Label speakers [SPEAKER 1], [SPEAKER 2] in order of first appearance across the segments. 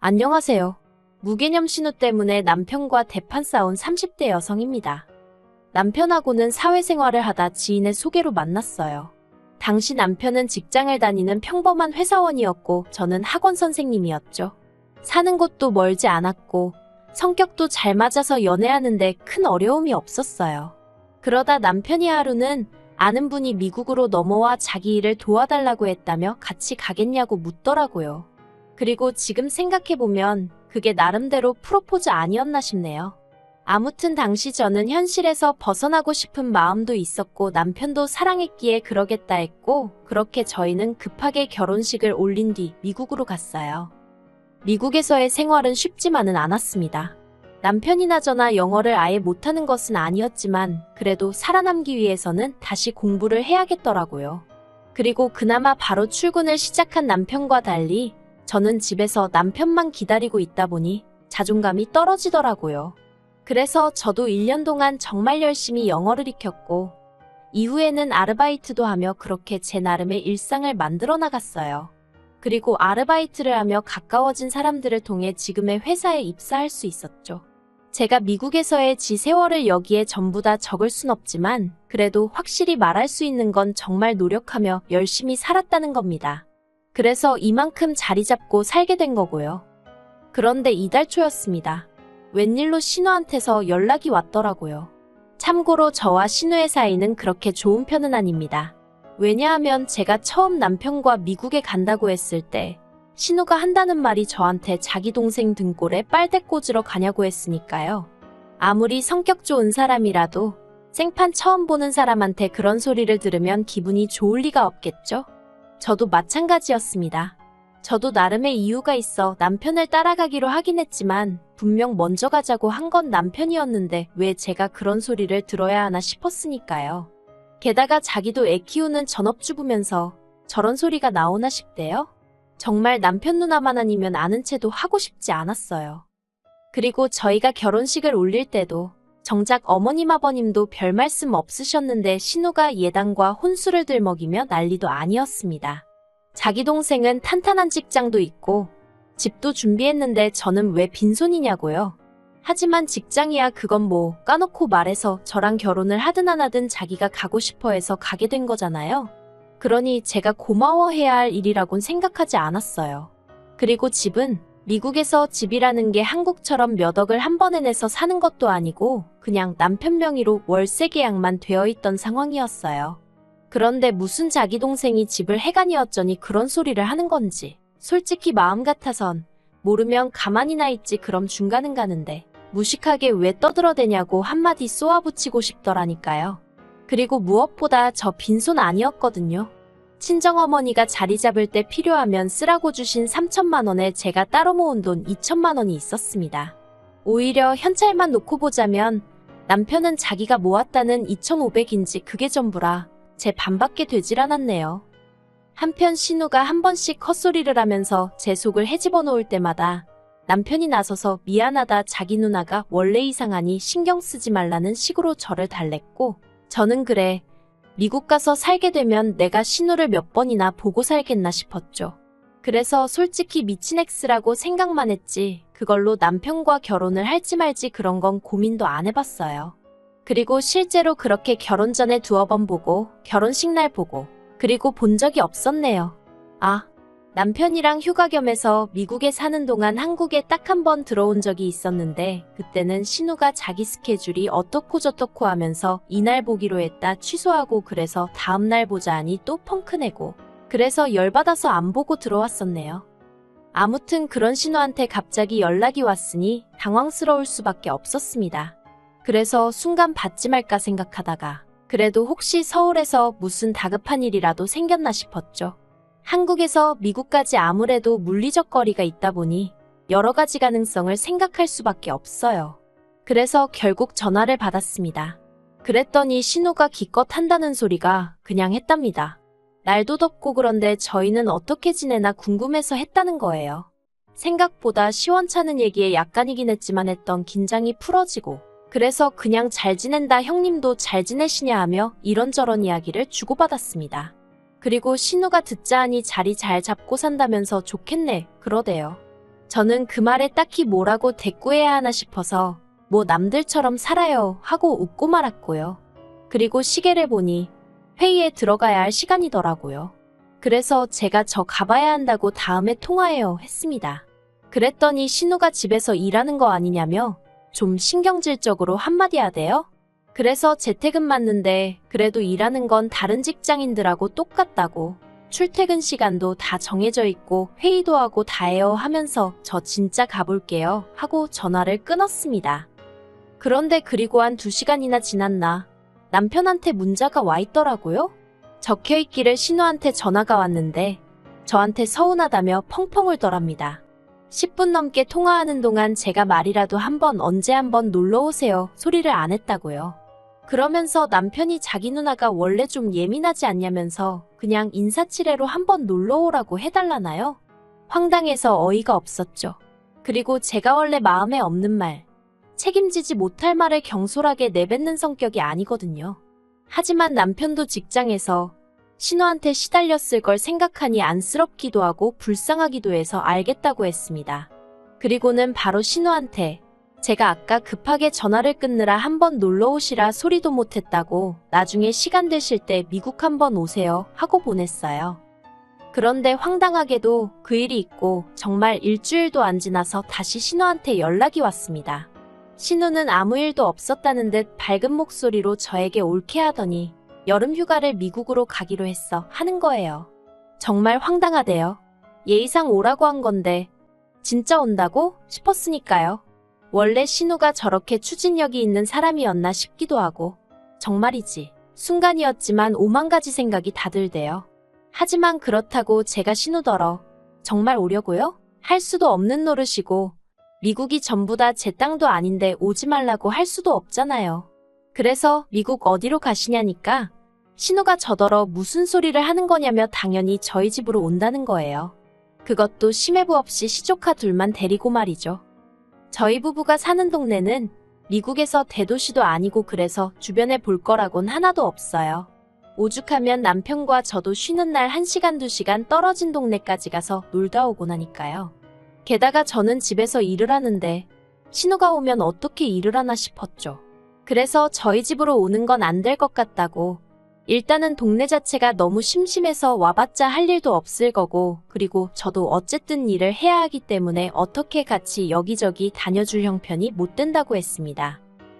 [SPEAKER 1] 안녕하세요. 무개념 신우 때문에 남편과 대판 싸운 30대 여성입니다. 남편하고는 사회생활을 하다 지인의 소개로 만났어요. 당시 남편은 직장을 다니는 평범한 회사원이었고 저는 학원 선생님이었죠. 사는 곳도 멀지 않았고 성격도 잘 맞아서 연애하는데 큰 어려움이 없었어요. 그러다 남편이 하루는 아는 분이 미국으로 넘어와 자기 일을 도와달라고 했다며 같이 가겠냐고 묻더라고요. 그리고 지금 생각해보면 그게 나름대로 프로포즈 아니었나 싶네요. 아무튼 당시 저는 현실에서 벗어나고 싶은 마음도 있었고 남편도 사랑했기에 그러겠다 했고 그렇게 저희는 급하게 결혼식을 올린 뒤 미국으로 갔어요. 미국에서의 생활은 쉽지만은 않았습니다. 남편이나 저나 영어를 아예 못하는 것은 아니었지만 그래도 살아남기 위해서는 다시 공부를 해야겠더라고요. 그리고 그나마 바로 출근을 시작한 남편과 달리 저는 집에서 남편만 기다리고 있다 보니 자존감이 떨어지더라고요. 그래서 저도 1년 동안 정말 열심히 영어를 익혔고 이후에는 아르바이트도 하며 그렇게 제 나름의 일상을 만들어 나갔어요. 그리고 아르바이트를 하며 가까워진 사람들을 통해 지금의 회사에 입사할 수 있었죠. 제가 미국에서의 지 세월을 여기에 전부 다 적을 순 없지만 그래도 확실히 말할 수 있는 건 정말 노력하며 열심히 살았다는 겁니다. 그래서 이만큼 자리 잡고 살게 된 거고요. 그런데 이달 초였습니다. 웬일로 신우한테서 연락이 왔더라고요. 참고로 저와 신우의 사이는 그렇게 좋은 편은 아닙니다. 왜냐하면 제가 처음 남편과 미국에 간다고 했을 때 신우가 한다는 말이 저한테 자기 동생 등골에 빨대 꽂으러 가냐고 했으니까요. 아무리 성격 좋은 사람이라도 생판 처음 보는 사람한테 그런 소리를 들으면 기분이 좋을 리가 없겠죠? 저도 마찬가지였습니다. 저도 나름의 이유가 있어 남편을 따라가기로 하긴 했지만 분명 먼저 가자고 한 건 남편이었는데 왜 제가 그런 소리를 들어야 하나 싶었으니까요. 게다가 자기도 애 키우는 전업주부면서 저런 소리가 나오나 싶대요. 정말 남편 누나만 아니면 아는 체도 하고 싶지 않았어요. 그리고 저희가 결혼식을 올릴 때도 정작 어머님 아버님도 별 말씀 없으셨는데 신우가 예당과 혼수를 들먹이며 난리도 아니었습니다. 자기 동생은 탄탄한 직장도 있고 집도 준비했는데 저는 왜 빈손이냐고요. 하지만 직장이야 그건 뭐 까놓고 말해서 저랑 결혼을 하든 안 하든 자기가 가고 싶어 해서 가게 된 거잖아요. 그러니 제가 고마워해야 할 일이라곤 생각하지 않았어요. 그리고 집은 미국에서 집이라는 게 한국처럼 몇 억을 한 번에 내서 사는 것도 아니고 그냥 남편 명의로 월세 계약만 되어 있던 상황이었어요. 그런데 무슨 자기 동생이 집을 해가니 어쩌니 그런 소리를 하는 건지 솔직히 마음 같아선 모르면 가만히나 있지 그럼 중간은 가는데 무식하게 왜 떠들어대냐고 한마디 쏘아붙이고 싶더라니까요. 그리고 무엇보다 저 빈손 아니었거든요. 친정어머니가 자리 잡을 때 필요하면 쓰라고 주신 3천만 원에 제가 따로 모은 돈 2천만 원이 있었습니다. 오히려 현찰만 놓고 보자면 남편은 자기가 모았다는 2,500인지 그게 전부라 제 반밖에 되질 않았네요. 한편 신우가 한 번씩 헛소리를 하면서 제 속을 헤집어 놓을 때마다 남편이 나서서 미안하다 자기 누나가 원래 이상하니 신경 쓰지 말라는 식으로 저를 달랬고 저는 그래 미국 가서 살게 되면 내가 신우를 몇 번이나 보고 살겠나 싶었죠. 그래서 솔직히 미친 X라고 생각만 했지 그걸로 남편과 결혼을 할지 말지 그런 건 고민도 안 해봤어요. 그리고 실제로 그렇게 결혼 전에 두어 번 보고 결혼식 날 보고 그리고 본 적이 없었네요. 남편이랑 휴가 겸해서 미국에 사는 동안 한국에 딱 한 번 들어온 적이 있었는데 그때는 신우가 자기 스케줄이 어떻고 저떻고 하면서 이날 보기로 했다 취소하고 그래서 다음날 보자 하니 또 펑크내고 그래서 열받아서 안 보고 들어왔었네요. 아무튼 그런 신우한테 갑자기 연락이 왔으니 당황스러울 수밖에 없었습니다. 그래서 순간 받지 말까 생각하다가 그래도 혹시 서울에서 무슨 다급한 일이라도 생겼나 싶었죠. 한국에서 미국까지 아무래도 물리적 거리가 있다 보니 여러 가지 가능성을 생각할 수밖에 없어요. 그래서 결국 전화를 받았습니다. 그랬더니 신우가 기껏 한다는 소리가 그냥 했답니다. 날도 덥고 그런데 저희는 어떻게 지내나 궁금해서 했다는 거예요. 생각보다 시원찮은 얘기에 약간이긴 했지만 했던 긴장이 풀어지고 그래서 그냥 잘 지낸다 형님도 잘 지내시냐 하며 이런저런 이야기를 주고받았습니다. 그리고 신우가 듣자 하니 자리 잘 잡고 산다면서 좋겠네 그러대요. 저는 그 말에 딱히 뭐라고 대꾸해야 하나 싶어서 뭐 남들처럼 살아요 하고 웃고 말았고요. 그리고 시계를 보니 회의에 들어가야 할 시간이더라고요. 그래서 제가 저 가봐야 한다고 다음에 통화해요 했습니다. 그랬더니 신우가 집에서 일하는 거 아니냐며 좀 신경질적으로 한마디 하대요. 그래서 재택은 맞는데 그래도 일하는 건 다른 직장인들하고 똑같다고 출퇴근 시간도 다 정해져 있고 회의도 하고 다 해요 하면서 저 진짜 가볼게요 하고 전화를 끊었습니다. 그런데 그리고 한 2시간이나 지났나 남편한테 문자가 와 있더라고요. 적혀있기를 신우한테 전화가 왔는데 저한테 서운하다며 펑펑 울더랍니다. 10분 넘게 통화하는 동안 제가 말이라도 한번 언제 한번 놀러오세요 소리를 안 했다고요. 그러면서 남편이 자기 누나가 원래 좀 예민하지 않냐면서 그냥 인사치레로 한번 놀러오라고 해달라나요? 황당해서 어이가 없었죠. 그리고 제가 원래 마음에 없는 말, 책임지지 못할 말을 경솔하게 내뱉는 성격이 아니거든요. 하지만 남편도 직장에서 신우한테 시달렸을 걸 생각하니 안쓰럽기도 하고 불쌍하기도 해서 알겠다고 했습니다. 그리고는 바로 신우한테 제가 아까 급하게 전화를 끊느라 한번 놀러 오시라 소리도 못했다고 나중에 시간 되실 때 미국 한번 오세요 하고 보냈어요. 그런데 황당하게도 그 일이 있고 정말 일주일도 안 지나서 다시 신우한테 연락이 왔습니다. 신우는 아무 일도 없었다는 듯 밝은 목소리로 저에게 옳게 하더니 여름 휴가를 미국으로 가기로 했어 하는 거예요. 정말 황당하대요. 예의상 오라고 한 건데 진짜 온다고 싶었으니까요. 원래 신우가 저렇게 추진력이 있는 사람이었나 싶기도 하고 정말이지 순간이었지만 오만 가지 생각이 다 들대요. 하지만 그렇다고 제가 신우더러 정말 오려고요? 할 수도 없는 노릇이고 미국이 전부 다 제 땅도 아닌데 오지 말라고 할 수도 없잖아요. 그래서 미국 어디로 가시냐니까 신우가 저더러 무슨 소리를 하는 거냐며 당연히 저희 집으로 온다는 거예요. 그것도 심해부 없이 시조카 둘만 데리고 말이죠. 저희 부부가 사는 동네는 미국에서 대도시도 아니고 그래서 주변에 볼 거라곤 하나도 없어요. 오죽하면 남편과 저도 쉬는 날 1시간 2시간 떨어진 동네까지 가서 놀다 오고 나니까요. 게다가 저는 집에서 일을 하는데 신우가 오면 어떻게 일을 하나 싶었죠. 그래서 저희 집으로 오는 건 안 될 것 같다고 일단은 동네 자체가 너무 심심해서 와봤자 할 일도 없을 거고 그리고 저도 어쨌든 일을 해야 하기 때문에 어떻게 같이 여기저기 다녀줄 형편이 못 된다고 했습니다.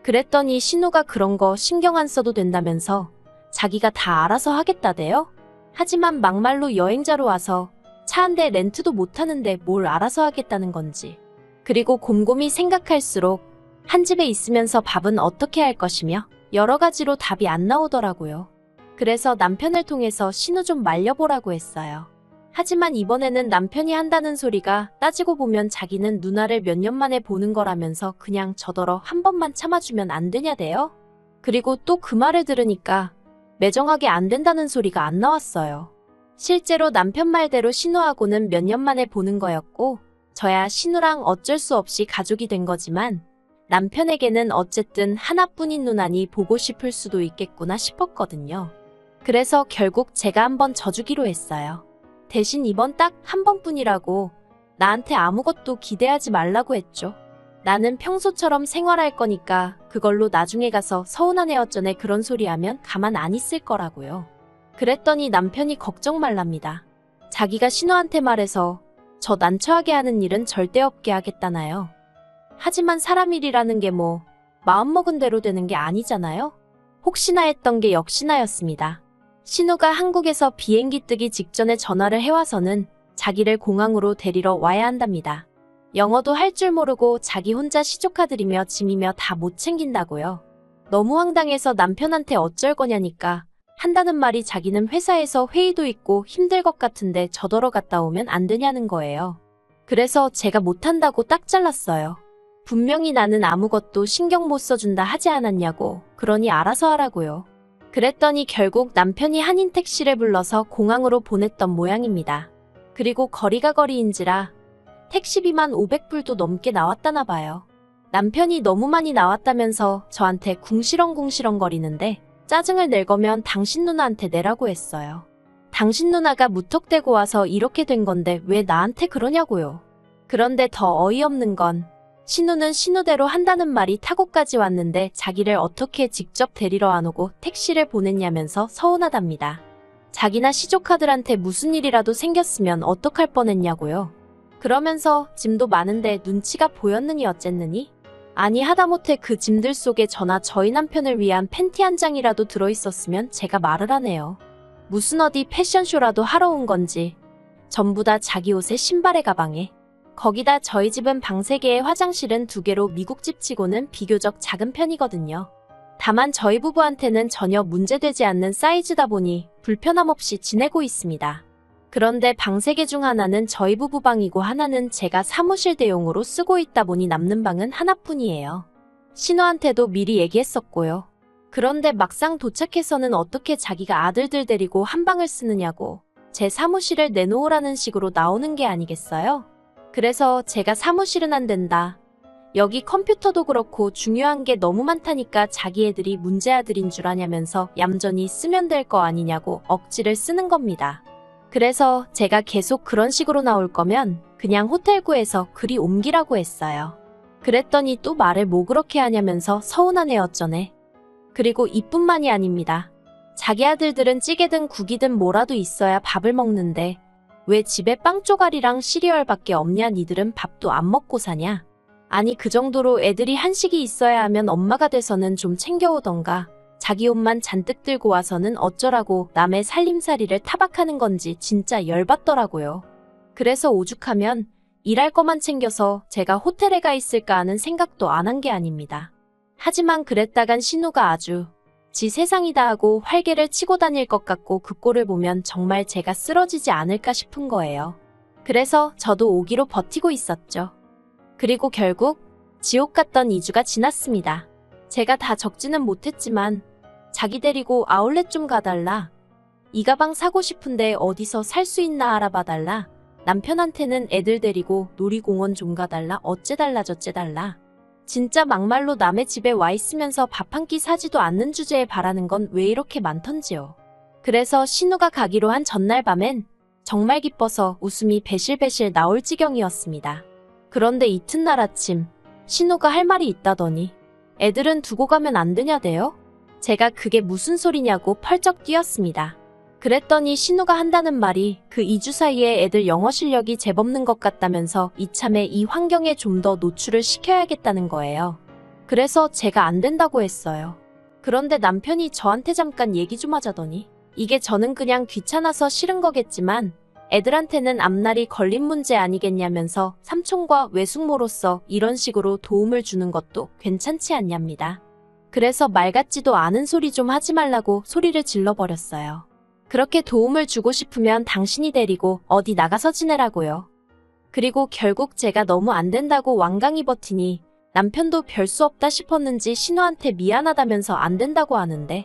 [SPEAKER 1] 그랬더니 신우가 그런 거 신경 안 써도 된다면서 자기가 다 알아서 하겠다대요? 하지만 막말로 여행자로 와서 차 한 대 렌트도 못 하는데 뭘 알아서 하겠다는 건지. 그리고 곰곰이 생각할수록 한 집에 있으면서 밥은 어떻게 할 것이며 여러 가지로 답이 안 나오더라고요. 그래서 남편을 통해서 신우 좀 말려보라고 했어요. 하지만 이번에는 남편이 한다는 소리가 따지고 보면 자기는 누나를 몇 년 만에 보는 거라면서 그냥 저더러 한 번만 참아주면 안 되냐대요? 그리고 또 그 말을 들으니까 매정하게 안 된다는 소리가 안 나왔어요. 실제로 남편 말대로 신우하고는 몇 년 만에 보는 거였고 저야 신우랑 어쩔 수 없이 가족이 된 거지만 남편에게는 어쨌든 하나뿐인 누나니 보고 싶을 수도 있겠구나 싶었거든요. 그래서 결국 제가 한번 져주기로 했어요. 대신 이번 딱 한 번뿐이라고 나한테 아무것도 기대하지 말라고 했죠. 나는 평소처럼 생활할 거니까 그걸로 나중에 가서 서운한 애 어쩌네 그런 소리 하면 가만 안 있을 거라고요. 그랬더니 남편이 걱정 말랍니다. 자기가 신우한테 말해서 저 난처하게 하는 일은 절대 없게 하겠다나요. 하지만 사람 일이라는 게 뭐 마음먹은 대로 되는 게 아니잖아요. 혹시나 했던 게 역시나였습니다. 신우가 한국에서 비행기 뜨기 직전에 전화를 해와서는 자기를 공항으로 데리러 와야 한답니다. 영어도 할 줄 모르고 자기 혼자 시조카들이며 짐이며 다 못 챙긴다고요. 너무 황당해서 남편한테 어쩔 거냐니까 한다는 말이 자기는 회사에서 회의도 있고 힘들 것 같은데 저더러 갔다 오면 안 되냐는 거예요. 그래서 제가 못한다고 딱 잘랐어요. 분명히 나는 아무것도 신경 못 써준다 하지 않았냐고. 그러니 알아서 하라고요. 그랬더니 결국 남편이 한인 택시를 불러서 공항으로 보냈던 모양입니다. 그리고 거리가 거리인지라 택시비만 500불도 넘게 나왔다나 봐요. 남편이 너무 많이 나왔다면서 저한테 궁시렁궁시렁 거리는데 짜증을 낼 거면 당신 누나한테 내라고 했어요. 당신 누나가 무턱대고 와서 이렇게 된 건데 왜 나한테 그러냐고요. 그런데 더 어이없는 건 신우는 신우대로 한다는 말이 타고까지 왔는데 자기를 어떻게 직접 데리러 안 오고 택시를 보냈냐면서 서운하답니다. 자기나 시조카들한테 무슨 일이라도 생겼으면 어떡할 뻔했냐고요. 그러면서 짐도 많은데 눈치가 보였느니 어쨌느니? 아니 하다못해 그 짐들 속에 저나 저희 남편을 위한 팬티 한 장이라도 들어있었으면 제가 말을 하네요. 무슨 어디 패션쇼라도 하러 온 건지 전부 다 자기 옷에 신발에 가방에. 거기다 저희 집은 방 3개에 화장실은 2개로 미국집 치고는 비교적 작은 편이거든요. 다만 저희 부부한테는 전혀 문제되지 않는 사이즈다 보니 불편함 없이 지내고 있습니다. 그런데 방 3개 중 하나는 저희 부부 방이고 하나는 제가 사무실 대용으로 쓰고 있다 보니 남는 방은 하나뿐이에요. 신우한테도 미리 얘기했었고요. 그런데 막상 도착해서는 어떻게 자기가 아들들 데리고 한 방을 쓰느냐고 제 사무실을 내놓으라는 식으로 나오는 게 아니겠어요? 그래서 제가 사무실은 안 된다. 여기 컴퓨터도 그렇고 중요한 게 너무 많다니까 자기 애들이 문제 아들인 줄 아냐면서 얌전히 쓰면 될 거 아니냐고 억지를 쓰는 겁니다. 그래서 제가 계속 그런 식으로 나올 거면 그냥 호텔 구해서 그리 옮기라고 했어요. 그랬더니 또 말을 뭐 그렇게 하냐면서 서운하네 어쩌네. 그리고 이뿐만이 아닙니다. 자기 아들들은 찌개든 국이든 뭐라도 있어야 밥을 먹는데 왜 집에 빵 조각이랑 시리얼밖에 없냐 니들은 밥도 안 먹고 사냐. 아니 그 정도로 애들이 한식이 있어야 하면 엄마가 돼서는 좀 챙겨오던가 자기 옷만 잔뜩 들고 와서는 어쩌라고 남의 살림살이를 타박하는 건지 진짜 열받더라고요. 그래서 오죽하면 일할 거만 챙겨서 제가 호텔에 가 있을까 하는 생각도 안 한 게 아닙니다. 하지만 그랬다간 신우가 아주 지 세상이다 하고 활개를 치고 다닐 것 같고 그 꼴을 보면 정말 제가 쓰러지지 않을까 싶은 거예요. 그래서 저도 오기로 버티고 있었죠. 그리고 결국 지옥 같던 2주가 지났습니다. 제가 다 적지는 못했지만 자기 데리고 아울렛 좀 가달라. 이 가방 사고 싶은데 어디서 살 수 있나 알아봐달라. 남편한테는 애들 데리고 놀이공원 좀 가달라. 어째달라 저째달라. 진짜 막말로 남의 집에 와 있으면서 밥 한 끼 사지도 않는 주제에 바라는 건 왜 이렇게 많던지요. 그래서 신우가 가기로 한 전날 밤엔 정말 기뻐서 웃음이 배실배실 나올 지경이었습니다. 그런데 이튿날 아침 신우가 할 말이 있다더니 애들은 두고 가면 안 되냐대요? 제가 그게 무슨 소리냐고 펄쩍 뛰었습니다. 그랬더니 신우가 한다는 말이 그 2주 사이에 애들 영어 실력이 제법는 것 같다면서 이참에 이 환경에 좀 더 노출을 시켜야겠다는 거예요. 그래서 제가 안 된다고 했어요. 그런데 남편이 저한테 잠깐 얘기 좀 하자더니 이게 저는 그냥 귀찮아서 싫은 거겠지만 애들한테는 앞날이 걸린 문제 아니겠냐면서 삼촌과 외숙모로서 이런 식으로 도움을 주는 것도 괜찮지 않냐입니다. 그래서 말 같지도 않은 소리 좀 하지 말라고 소리를 질러버렸어요. 그렇게 도움을 주고 싶으면 당신이 데리고 어디 나가서 지내라고요. 그리고 결국 제가 너무 안 된다고 완강히 버티니 남편도 별 수 없다 싶었는지 신우한테 미안하다면서 안 된다고 하는데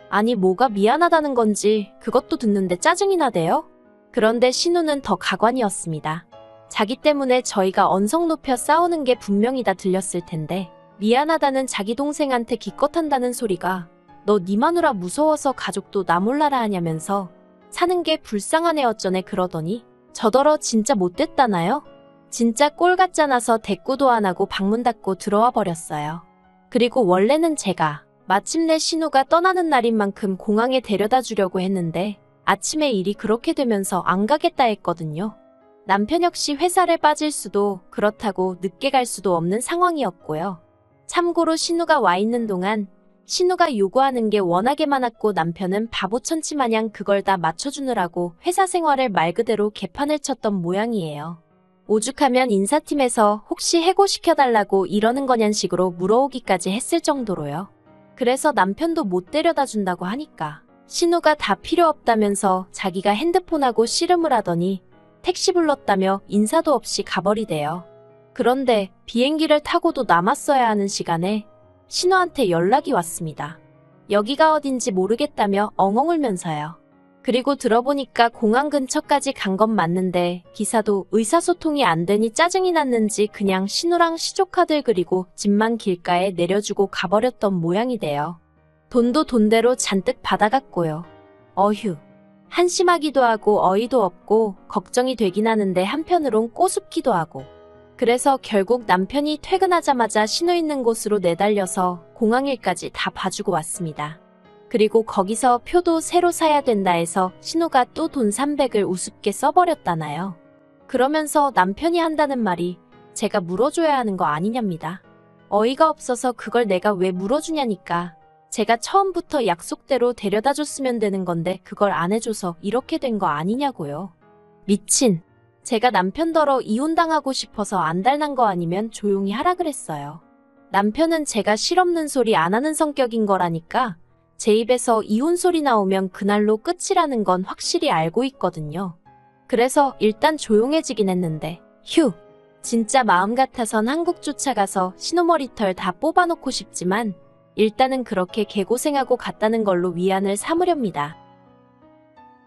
[SPEAKER 1] 아니 뭐가 미안하다는 건지 그것도 듣는데 짜증이 나대요. 그런데 신우는 더 가관이었습니다. 자기 때문에 저희가 언성 높여 싸우는 게 분명히 다 들렸을 텐데 미안하다는 자기 동생한테 기껏 한다는 소리가 너 니 마누라 무서워서 가족도 나 몰라라 하냐면서 사는 게 불쌍하네 어쩌네 그러더니 저더러 진짜 못됐다나요? 진짜 꼴 같잖아서 대꾸도 안 하고 방문 닫고 들어와 버렸어요. 그리고 원래는 제가 마침내 신우가 떠나는 날인 만큼 공항에 데려다 주려고 했는데 아침에 일이 그렇게 되면서 안 가겠다 했거든요. 남편 역시 회사를 빠질 수도 그렇다고 늦게 갈 수도 없는 상황이었고요. 참고로 신우가 와 있는 동안 신우가 요구하는 게 워낙에 많았고 남편은 바보천치 마냥 그걸 다 맞춰주느라고 회사 생활을 말 그대로 개판을 쳤던 모양이에요. 오죽하면 인사팀에서 혹시 해고시켜달라고 이러는 거냔 식으로 물어오기까지 했을 정도로요. 그래서 남편도 못 데려다 준다고 하니까 신우가 다 필요 없다면서 자기가 핸드폰하고 씨름을 하더니 택시 불렀다며 인사도 없이 가버리대요. 그런데 비행기를 타고도 남았어야 하는 시간에 신우한테 연락이 왔습니다. 여기가 어딘지 모르겠다며 엉엉 울면서요. 그리고 들어보니까 공항 근처까지 간 건 맞는데 기사도 의사소통이 안 되니 짜증이 났는지 그냥 신우랑 시조카들 그리고 집만 길가에 내려주고 가버렸던 모양이래요. 돈도 돈대로 잔뜩 받아갔고요. 어휴. 한심하기도 하고 어이도 없고 걱정이 되긴 하는데 한편으론 꼬숩기도 하고 그래서 결국 남편이 퇴근하자마자 신호 있는 곳으로 내달려서 공항일까지 다 봐주고 왔습니다. 그리고 거기서 표도 새로 사야 된다 해서 신호가 또 돈 300을 우습게 써버렸다나요. 그러면서 남편이 한다는 말이 제가 물어줘야 하는 거 아니냐입니다. 어이가 없어서 그걸 내가 왜 물어주냐니까. 제가 처음부터 약속대로 데려다 줬으면 되는 건데 그걸 안 해줘서 이렇게 된 거 아니냐고요. 미친. 제가 남편더러 이혼당하고 싶어서 안달난 거 아니면 조용히 하라 그랬어요. 남편은 제가 실없는 소리 안 하는 성격인 거라니까 제 입에서 이혼 소리 나오면 그날로 끝이라는 건 확실히 알고 있거든요. 그래서 일단 조용해지긴 했는데 휴. 진짜 마음 같아선 한국 쫓아가서 신호머리털 다 뽑아놓고 싶지만 일단은 그렇게 개고생하고 갔다는 걸로 위안을 삼으렵니다.